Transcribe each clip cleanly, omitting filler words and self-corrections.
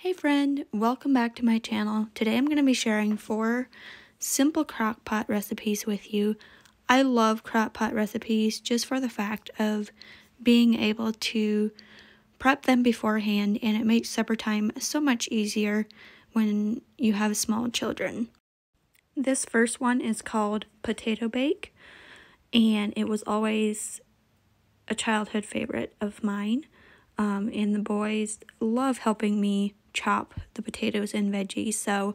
Hey friend, welcome back to my channel. Today I'm going to be sharing 4 simple crockpot recipes with you. I love crockpot recipes just for the fact of being able to prep them beforehand, and it makes supper time so much easier when you have small children. This first one is called potato bake, and it was always a childhood favorite of mine. And the boys love helping me chop the potatoes and veggies, so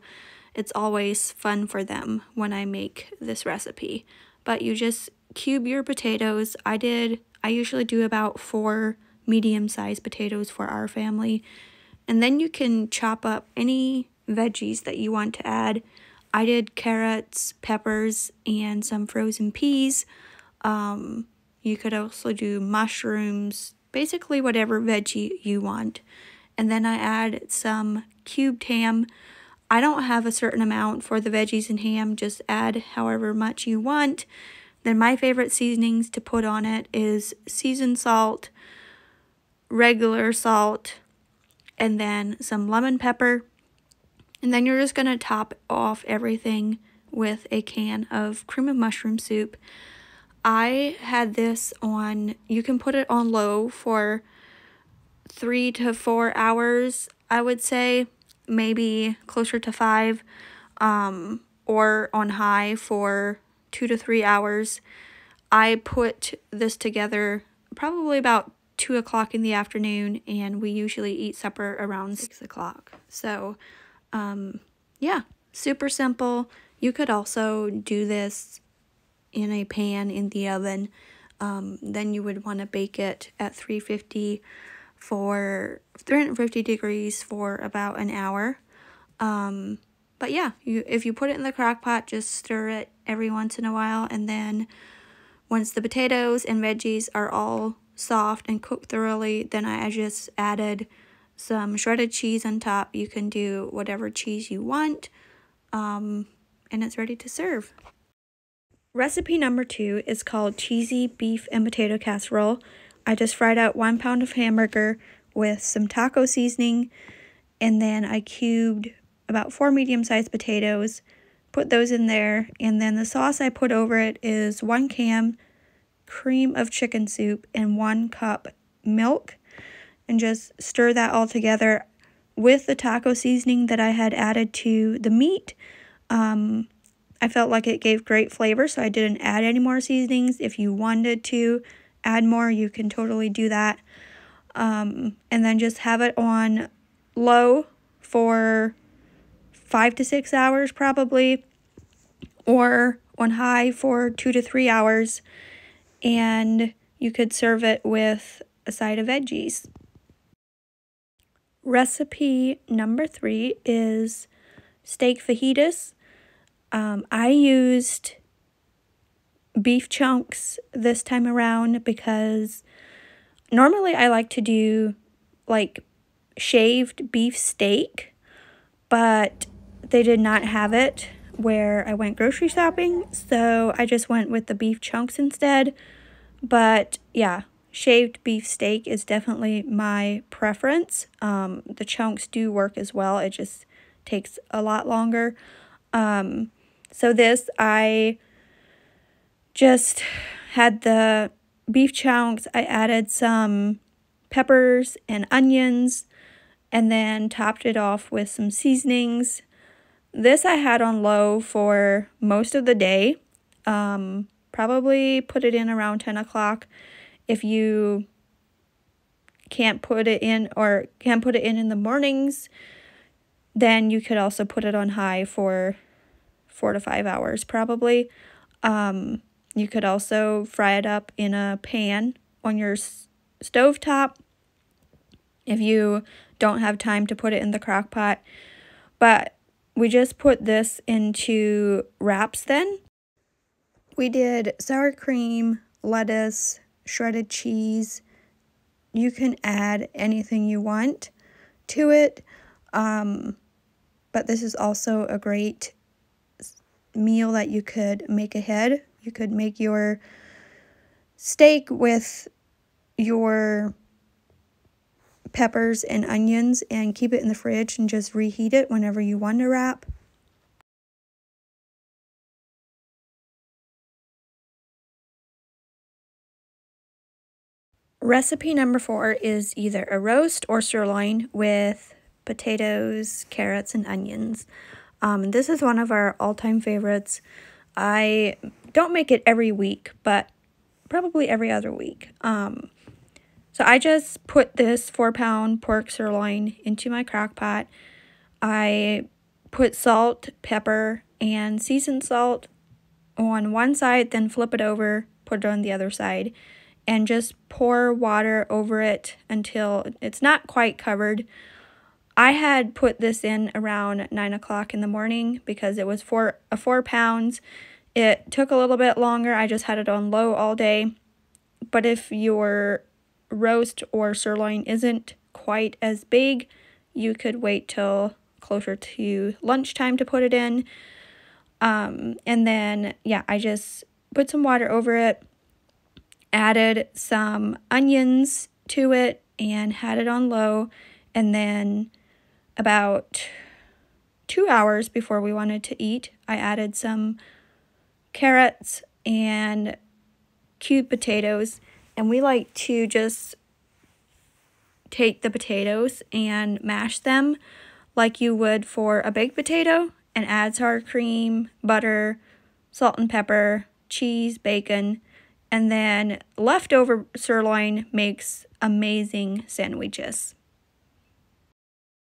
it's always fun for them when I make this recipe. But you just cube your potatoes. I usually do about 4 medium-sized potatoes for our family, and then you can chop up any veggies that you want to add. I did carrots, peppers, and some frozen peas. You could also do mushrooms, basically whatever veggie you want. And then I add some cubed ham. I don't have a certain amount for the veggies and ham, just add however much you want. Then my favorite seasonings to put on it is seasoned salt, regular salt, and then some lemon pepper. And then you're just going to top off everything with a can of cream of mushroom soup. I had this on, you can put it on low for 3 to 4 hours, I would say, maybe closer to 5, or on high for 2 to 3 hours. I put this together probably about 2 o'clock in the afternoon, and we usually eat supper around 6 o'clock. So, yeah, super simple. You could also do this in a pan in the oven. Then you would want to bake it at 350 degrees for about an hour. But yeah, if you put it in the crock pot, just stir it every once in a while, and then once the potatoes and veggies are all soft and cooked thoroughly, then I just added some shredded cheese on top. You can do whatever cheese you want, and it's ready to serve. Recipe number 2 is called cheesy beef and potato casserole. I just fried out 1 pound of hamburger with some taco seasoning, and then I cubed about 4 medium-sized potatoes, put those in there, and then the sauce I put over it is 1 can cream of chicken soup and 1 cup milk, and just stir that all together with the taco seasoning that I had added to the meat. I felt like it gave great flavor, so I didn't add any more seasonings. If you wanted to add more, you can totally do that. And then just have it on low for 5 to 6 hours probably, or on high for 2 to 3 hours. And you could serve it with a side of veggies. Recipe number 3 is steak fajitas. I used beef chunks this time around because normally I like to do like shaved beef steak, but they did not have it where I went grocery shopping, so I just went with the beef chunks instead. But yeah, shaved beef steak is definitely my preference. The chunks do work as well, it just takes a lot longer. So this, I just had the beef chunks, I added some peppers and onions, and then topped it off with some seasonings. This I had on low for most of the day. Probably put it in around 10 o'clock. If you can't put it in or can't put it in the mornings, then you could also put it on high for 4 to 5 hours probably. You could also fry it up in a pan on your stovetop if you don't have time to put it in the crock pot. But we just put this into wraps then. We did sour cream, lettuce, shredded cheese. You can add anything you want to it. But this is also a great meal that you could make ahead. You could make your steak with your peppers and onions and keep it in the fridge and just reheat it whenever you want to wrap. Recipe number 4 is either a roast or sirloin with potatoes, carrots, and onions. This is one of our all-time favorites. I don't make it every week, but probably every other week. So I just put this 4-pound pork sirloin into my crock pot. I put salt, pepper, and seasoned salt on one side, then flip it over, put it on the other side, and just pour water over it until it's not quite covered. I had put this in around 9 o'clock in the morning because it was 4 pounds. It took a little bit longer. I just had it on low all day. But if your roast or sirloin isn't quite as big, you could wait till closer to lunchtime to put it in. And then, yeah, I just put some water over it, added some onions to it, and had it on low. And then about 2 hours before we wanted to eat, I added some carrots and cubed potatoes. And we like to just take the potatoes and mash them like you would for a baked potato, and add sour cream, butter, salt and pepper, cheese, bacon, and then leftover sirloin makes amazing sandwiches.